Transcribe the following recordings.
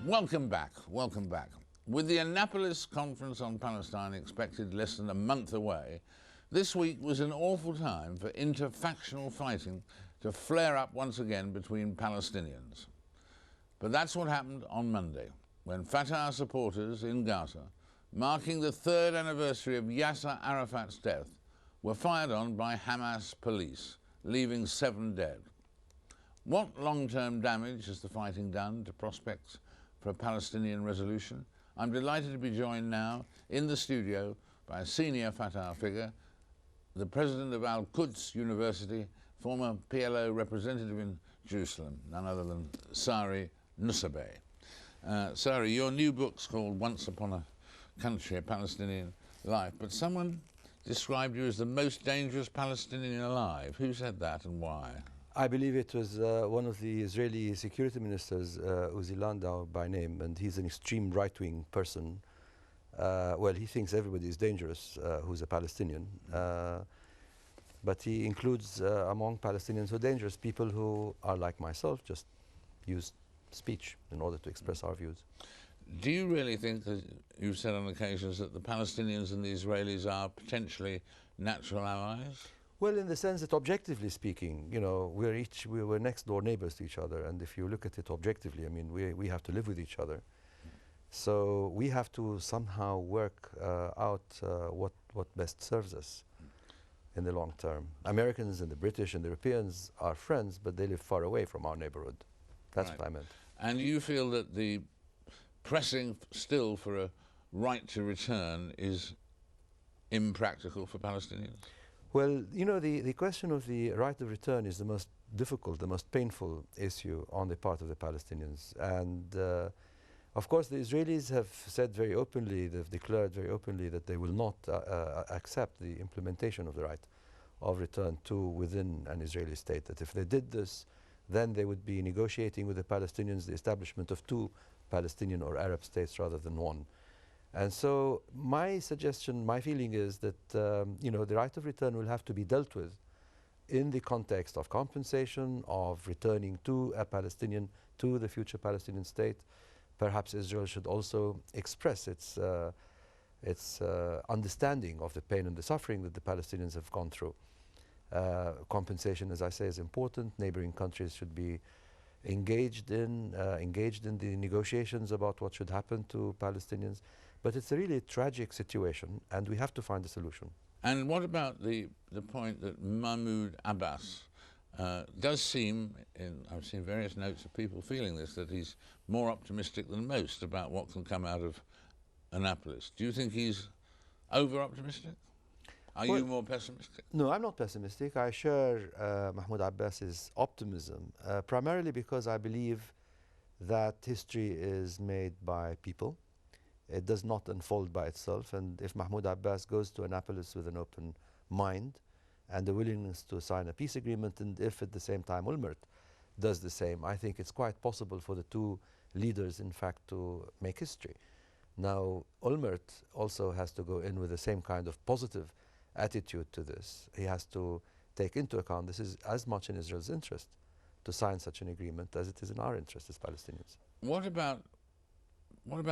Welcome back, welcome back. With the Annapolis conference on Palestine expected less than a month away, this week was an awful time for interfactional fighting to flare up once again between Palestinians. But that's what happened on Monday, when Fatah supporters in Gaza, marking the 3rd anniversary of Yasser Arafat's death, were fired on by Hamas police, leaving 7 dead. What long-term damage has the fighting done to prospects for a Palestinian resolution? I'm delighted to be joined now in the studio by a senior Fatah figure, the president of al-Quds University, former PLO representative in Jerusalem, none other than Sari Nusseibeh. Sari, your new book's called Once Upon a Country, A Palestinian Life, but someone described you as the most dangerous Palestinian alive. Who said that and why? I believe it was one of the Israeli security ministers, Uzi Landau by name, and he's an extreme right-wing person. Well, he thinks everybody is dangerous who's a Palestinian, but he includes among Palestinians who are dangerous people who are like myself, just use speech in order to express our views. Do you really think, that you've said on occasions, that the Palestinians and the Israelis are potentially natural allies? Well, in the sense that objectively speaking, you know, we were next door neighbors to each other, and if you look at it objectively, I mean, we have to live with each other. So we have to somehow work out what best serves us in the long term. Americans and the British and the Europeans are friends, but they live far away from our neighborhood. That's Right. what I meant. And you feel that the pressing still for a right to return is impractical for Palestinians? Well, you know, the question of the right of return is the most difficult, the most painful issue on the part of the Palestinians. And of course, the Israelis have said very openly, they've declared very openly that they will not accept the implementation of the right of return to within an Israeli state. That if they did this, then they would be negotiating with the Palestinians the establishment of 2 Palestinian or Arab states rather than 1. And so my suggestion, my feeling is that you know, the right of return will have to be dealt with in the context of compensation, of returning to a Palestinian, to the future Palestinian state. Perhaps Israel should also express its understanding of the pain and the suffering that the Palestinians have gone through. Compensation, as I say, is important. Neighboring countries should be engaged in the negotiations about what should happen to Palestinians. But it's a really tragic situation, and we have to find a solution. And what about the point that Mahmoud Abbas does seem, I've seen various notes of people feeling this, that he's more optimistic than most about what can come out of Annapolis. Do you think he's over-optimistic? Are you more pessimistic? No, I'm not pessimistic. I share Mahmoud Abbas's optimism, primarily because I believe that history is made by people. It does not unfold by itself, and if Mahmoud Abbas goes to Annapolis with an open mind and a willingness to sign a peace agreement, and if at the same time Ulmert does the same, I think it's quite possible for the 2 leaders, in fact, to make history. Now, Ulmert also has to go in with the same kind of positive attitude to this. He has to take into account this is as much in Israel's interest to sign such an agreement as it is in our interest as Palestinians. What about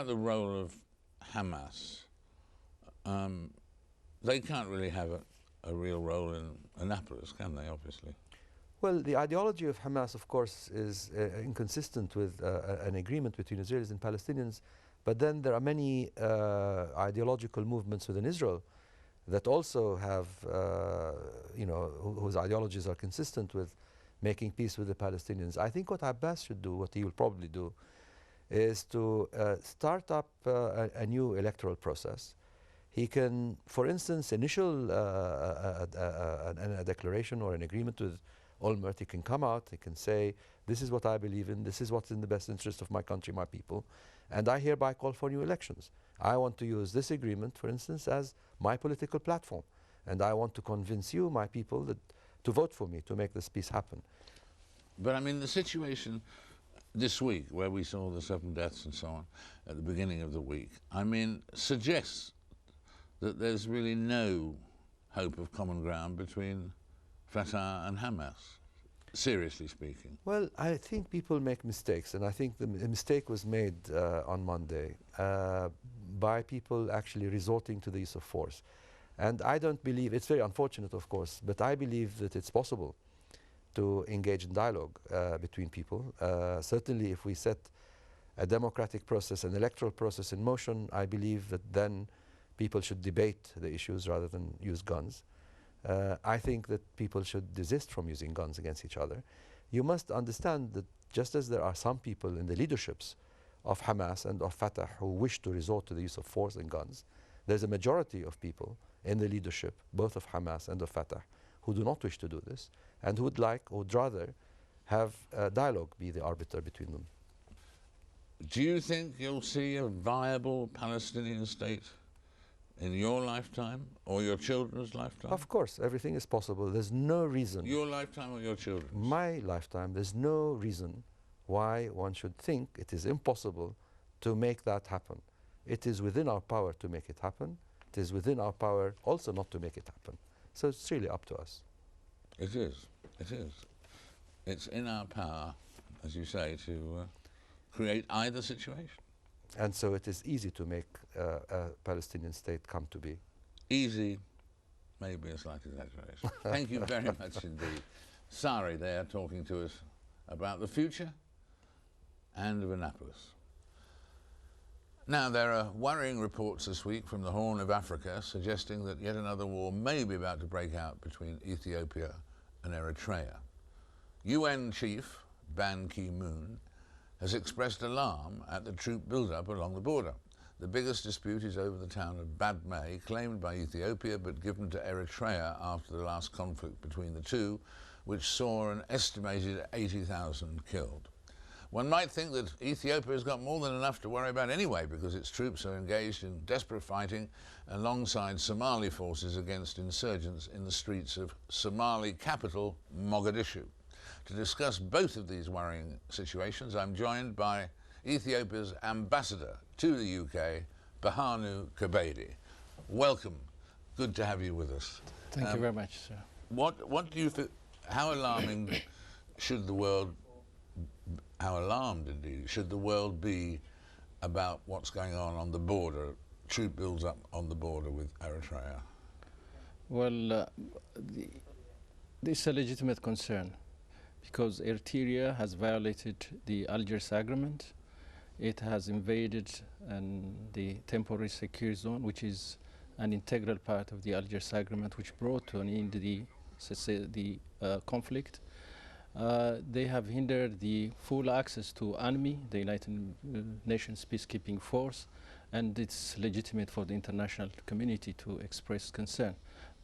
the role of Hamas? They can't really have a real role in Annapolis, can they, obviously? Well, the ideology of Hamas, of course, is inconsistent with an agreement between Israelis and Palestinians, but then there are many ideological movements within Israel that also have, you know, whose ideologies are consistent with making peace with the Palestinians. I think what Abbas should do, what he will probably do, is to start up a new electoral process. He can, for instance, initial a declaration or an agreement with Ulmert. He can come out, he can say, this is what I believe in, this is what's in the best interest of my country, my people, and I hereby call for new elections. I want to use this agreement, for instance, as my political platform, and I want to convince you, my people, that to vote for me to make this peace happen. But I mean, the situation this week, where we saw the 7 deaths and so on at the beginning of the week, I mean, suggests that there's really no hope of common ground between Fatah and Hamas. seriously speaking? Well, I think people make mistakes, and I think the mistake was made on Monday by people actually resorting to the use of force. And I don't believe, it's very unfortunate of course, but I believe that it's possible to engage in dialogue between people. Certainly if we set a democratic process, an electoral process in motion, I believe that then people should debate the issues rather than use guns. I think that people should desist from using guns against each other. You must understand that just as there are some people in the leaderships of Hamas and of Fatah who wish to resort to the use of force and guns, there's a majority of people in the leadership, both of Hamas and of Fatah, who do not wish to do this and who would like or would rather have dialogue be the arbiter between them. Do you think you'll see a viable Palestinian state in your lifetime or your children's lifetime? Of course, everything is possible. There's no reason. Your lifetime or your children's? My lifetime, there's no reason why one should think it is impossible to make that happen. It is within our power to make it happen. It is within our power also not to make it happen. So it's really up to us. It is. It is. It's in our power, as you say, to create either situation. And so it is easy to make a Palestinian state come to be. Easy, maybe a slight exaggeration. Thank you very much indeed. Sari there talking to us about the future and of Annapolis. Now, there are worrying reports this week from the Horn of Africa suggesting that yet another war may be about to break out between Ethiopia and Eritrea. UN Chief Ban Ki-moon has expressed alarm at the troop build-up along the border. The biggest dispute is over the town of Badme, claimed by Ethiopia but given to Eritrea after the last conflict between the two, which saw an estimated 80,000 killed. One might think that Ethiopia has got more than enough to worry about anyway, because its troops are engaged in desperate fighting alongside Somali forces against insurgents in the streets of Somali capital Mogadishu. To discuss both of these worrying situations, I'm joined by Ethiopia's ambassador to the UK, Behanu Kebede. Welcome. Good to have you with us. Thank you very much, sir. What do you think? How alarming should the world? How alarmed indeed should the world be about what's going on the border? Troop builds up on the border with Eritrea. Well, this is a legitimate concern, because Eritrea has violated the Algiers Agreement. It has invaded the temporary secure zone, which is an integral part of the Algiers Agreement, which brought to an end the conflict. They have hindered the full access to UNMI, the United Nations peacekeeping force, and it's legitimate for the international community to express concern.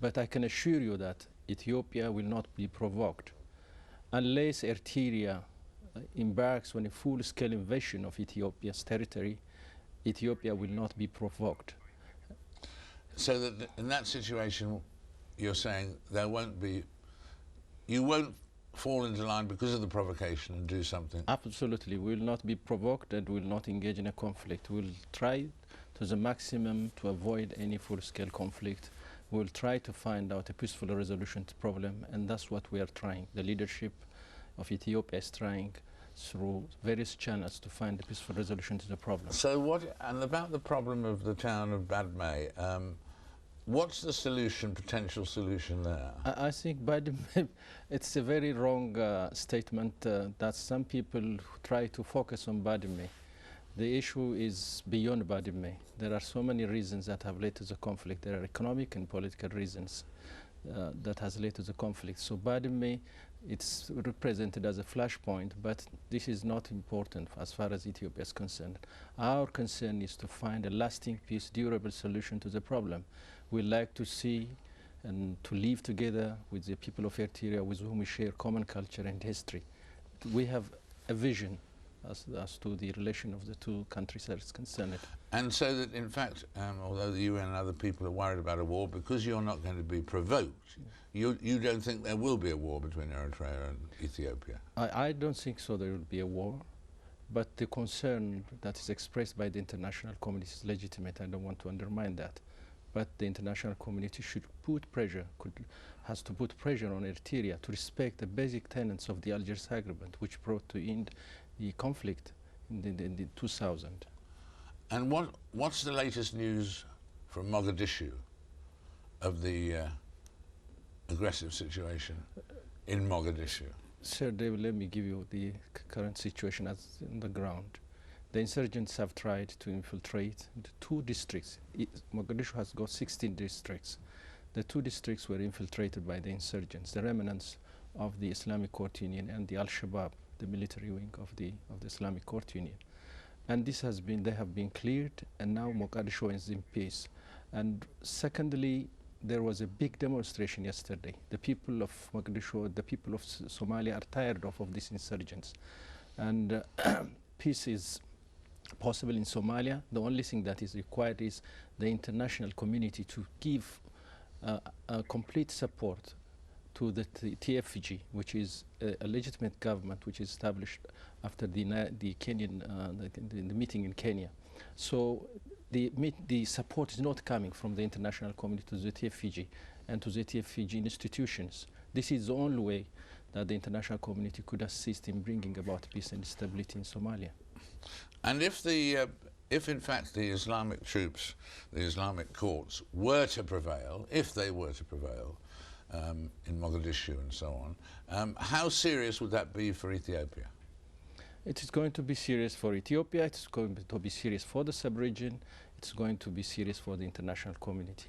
But I can assure you that Ethiopia will not be provoked. Unless Eritrea embarks on a full-scale invasion of Ethiopia's territory, Ethiopia will not be provoked. So that in that situation, you're saying there won't be, you won't fall into line because of the provocation and do something? Absolutely. We will not be provoked and will not engage in a conflict. We'll try to the maximum to avoid any full-scale conflict. We'll try to find out a peaceful resolution to the problem, and that's what we are trying. The leadership of Ethiopia is trying through various channels to find a peaceful resolution to the problem. So and about the problem of the town of Badme, what's the solution, potential solution there? I think it's a very wrong statement that some people try to focus on Badme. The issue is beyond Badme. There are so many reasons that have led to the conflict. There are economic and political reasons that has led to the conflict. So Badme, it's represented as a flashpoint, but this is not important as far as Ethiopia is concerned. Our concern is to find a lasting peace, durable solution to the problem. We like to see and to live together with the people of Eritrea with whom we share common culture and history. We have a vision as to the relation of the two countries that is concerned. And so that, in fact, although the UN and other people are worried about a war, because you're not going to be provoked, you don't think there will be a war between Eritrea and Ethiopia? I don't think so there will be a war, but the concern that is expressed by the international community is legitimate. I don't want to undermine that. but the international community should put pressure, has to put pressure on Eritrea to respect the basic tenets of the Algiers Agreement, which brought to end the conflict in the 2000. And what's the latest news from Mogadishu of the aggressive situation in Mogadishu? Sir David, let me give you the current situation as on the ground. The insurgents have tried to infiltrate the 2 districts. Mogadishu has got 16 districts. The 2 districts were infiltrated by the insurgents, the remnants of the Islamic Court Union and the Al-Shabaab, the military wing of the Islamic Court Union. And they have been cleared, and now Mogadishu is in peace. And secondly, there was a big demonstration yesterday. The people of Mogadishu, the people of Somalia are tired of these insurgents. And peace is possible in Somalia. The only thing that is required is the international community to give complete support to the TFG, which is a legitimate government which is established after the Kenyan the meeting in Kenya. So the support is not coming from the international community to the TFG and to the TFG institutions. This is the only way that the international community could assist in bringing about peace and stability in Somalia. And if in fact the Islamic troops, the Islamic courts were to prevail, if they were to prevail in Mogadishu and so on, how serious would that be for Ethiopia? It is going to be serious for Ethiopia, it's going to be serious for the sub-region, it's going to be serious for the international community.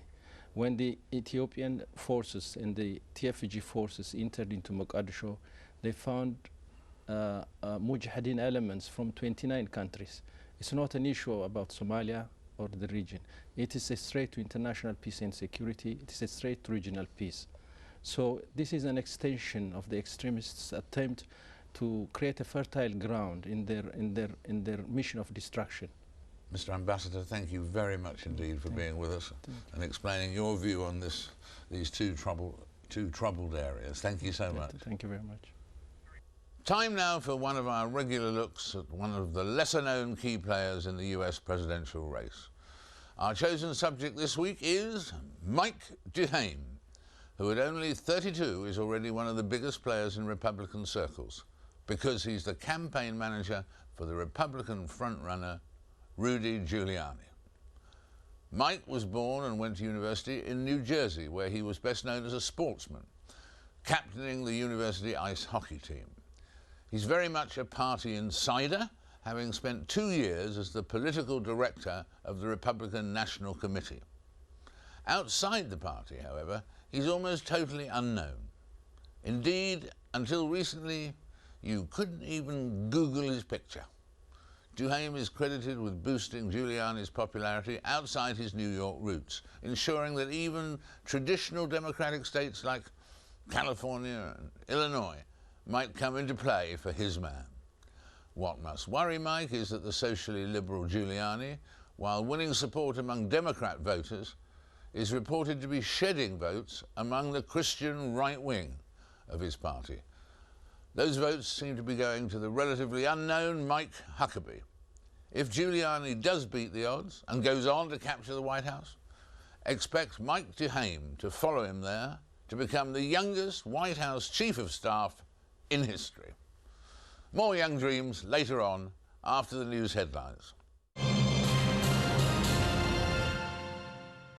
When the Ethiopian forces and the TFG forces entered into Mogadishu, they found mujahideen elements from 29 countries. It's not an issue about Somalia or the region. It is a threat to international peace and security. It is a threat to regional peace. So this is an extension of the extremists' attempt to create a fertile ground in their mission of destruction. Mr. Ambassador, thank you very much indeed for being with us and explaining your view on these two troubled areas. Thank you so much. Thank you very much. Time now for one of our regular looks at one of the lesser-known key players in the US presidential race. Our chosen subject this week is Mike Duhame, who at only 32 is already one of the biggest players in Republican circles because he's the campaign manager for the Republican frontrunner Rudy Giuliani. Mike was born and went to university in New Jersey, where he was best known as a sportsman, captaining the university ice hockey team. He's very much a party insider, having spent 2 years as the political director of the Republican National Committee. Outside the party, however, he's almost totally unknown. Indeed, until recently, you couldn't even Google his picture. Duhame is credited with boosting Giuliani's popularity outside his New York roots, ensuring that even traditional Democratic states like California and Illinois might come into play for his man. What must worry Mike is that the socially liberal Giuliani, while winning support among Democrat voters, is reported to be shedding votes among the Christian right wing of his party. Those votes seem to be going to the relatively unknown Mike Huckabee. If Giuliani does beat the odds and goes on to capture the White House, expect Mike Duhame to follow him there to become the youngest White House Chief of Staff in history. More young dreams later on after the news headlines.